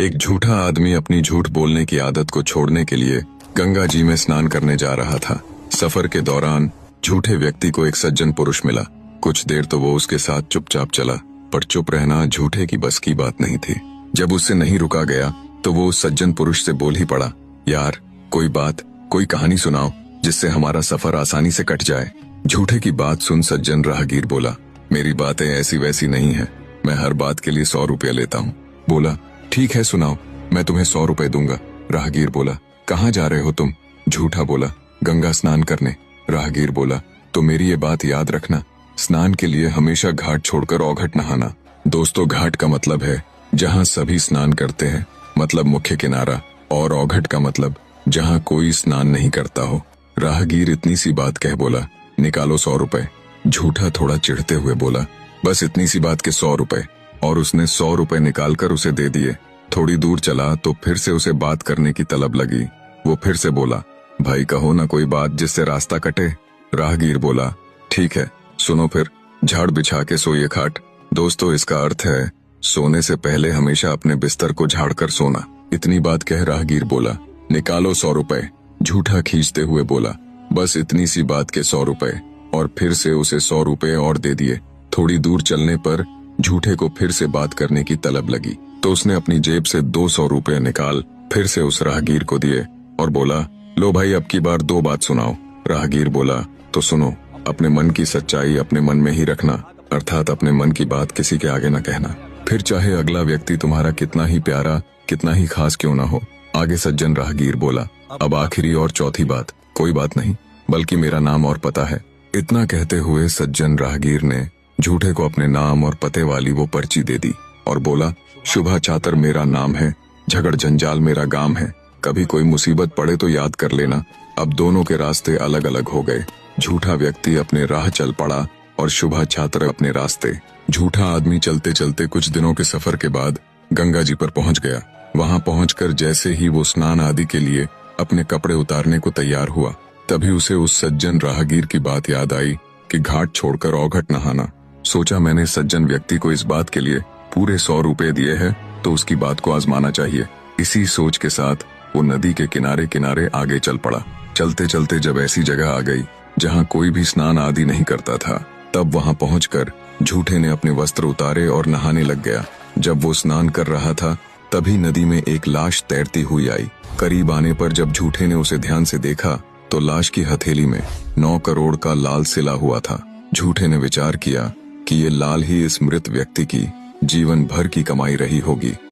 एक झूठा आदमी अपनी झूठ बोलने की आदत को छोड़ने के लिए गंगा जी में स्नान करने जा रहा था। सफर के दौरान झूठे व्यक्ति को एक सज्जन पुरुष मिला। कुछ देर तो वो उसके साथ चुपचाप चला, पर चुप रहना झूठे की बस की बात नहीं थी। जब उससे नहीं रुका गया तो वो उस सज्जन पुरुष से बोल ही पड़ा, यार कोई बात, कोई कहानी सुनाओ जिससे हमारा सफर आसानी से कट जाए। झूठे की बात सुन सज्जन राहगीर बोला, मेरी बातें ऐसी वैसी नहीं है, मैं हर बात के लिए 100 रुपया लेता हूँ। बोला, ठीक है सुनाओ, मैं तुम्हें 100 रुपए दूंगा। राहगीर बोला, कहाँ जा रहे हो तुम? झूठा बोला, गंगा स्नान करने। राहगीर बोला, तो मेरी ये बात याद रखना, स्नान के लिए हमेशा घाट छोड़कर औघट नहाना। दोस्तों, घाट का मतलब है जहाँ सभी स्नान करते हैं, मतलब मुख्य किनारा, और औघट का मतलब जहाँ कोई स्नान नहीं करता हो। राहगीर इतनी सी बात कह बोला, निकालो 100 रुपए। झूठा थोड़ा चिढ़ते हुए बोला, बस इतनी सी बात के 100 रुपए, और उसने 100 रुपए निकालकर उसे दे दिए। थोड़ी दूर चला तो फिर से उसे बात करने की तलब लगी। वो फिर से बोला, भाई कहो ना कोई बात जिससे रास्ता कटे। राहगीर बोला, ठीक है सुनो फिर, झाड़ बिछा के सोइए खाट। दोस्तों, इसका अर्थ है सोने से पहले हमेशा अपने बिस्तर को झाड़ कर सोना। इतनी बात कह राहगीर बोला, निकालो 100 रुपए। झूठा खींचते हुए बोला, बस इतनी सी बात के 100 रुपए, और फिर से उसे 100 रुपए और दे दिए। थोड़ी दूर चलने पर झूठे को फिर से बात करने की तलब लगी, तो उसने अपनी जेब से 200 रुपए निकाल फिर से उस राहगीर को दिए और बोला, लो भाई अब की बार 2 बात सुनाओ। राहगीर बोला, तो सुनो, अपने मन की सच्चाई अपने मन में ही रखना, अर्थात अपने मन की बात किसी के आगे न कहना, फिर चाहे अगला व्यक्ति तुम्हारा कितना ही प्यारा, कितना ही खास क्यों ना हो। आगे सज्जन राहगीर बोला, अब आखिरी और चौथी बात, कोई बात नहीं, बल्कि मेरा नाम और पता है। इतना कहते हुए सज्जन राहगीर ने झूठे को अपने नाम और पते वाली वो पर्ची दे दी और बोला, शुभा चातर मेरा नाम है, झगड़ जंजाल मेरा गांव है, कभी कोई मुसीबत पड़े तो याद कर लेना। अब दोनों के रास्ते अलग अलग हो गए। झूठा व्यक्ति अपने राह चल पड़ा और शुभा छात्र अपने रास्ते। झूठा आदमी चलते चलते कुछ दिनों के सफर के बाद गंगा जी पर पहुंच गया। वहां पहुंचकर जैसे ही वो स्नान आदि के लिए अपने कपड़े उतारने को तैयार हुआ, तभी उसे उस सज्जन राहगीर की बात याद आई कि घाट छोड़कर औघट नहाना। सोचा, मैंने सज्जन व्यक्ति को इस बात के लिए पूरे 100 रुपए दिए हैं, तो उसकी बात को आजमाना चाहिए। इसी सोच के साथ वो नदी के किनारे किनारे आगे चल पड़ा। चलते चलते जब ऐसी जगह आ गई जहाँ कोई भी स्नान आदि नहीं करता था, तब वहां पहुंचकर झूठे ने अपने वस्त्र उतारे और नहाने लग गया। जब वो स्नान कर रहा था तभी नदी में एक लाश तैरती हुई आई। करीब आने पर जब झूठे ने उसे ध्यान से देखा तो लाश की हथेली में 9 करोड़ का लाल सिला हुआ था। झूठे ने विचार किया कि ये लाल ही इस मृत व्यक्ति की जीवन भर की कमाई रही होगी।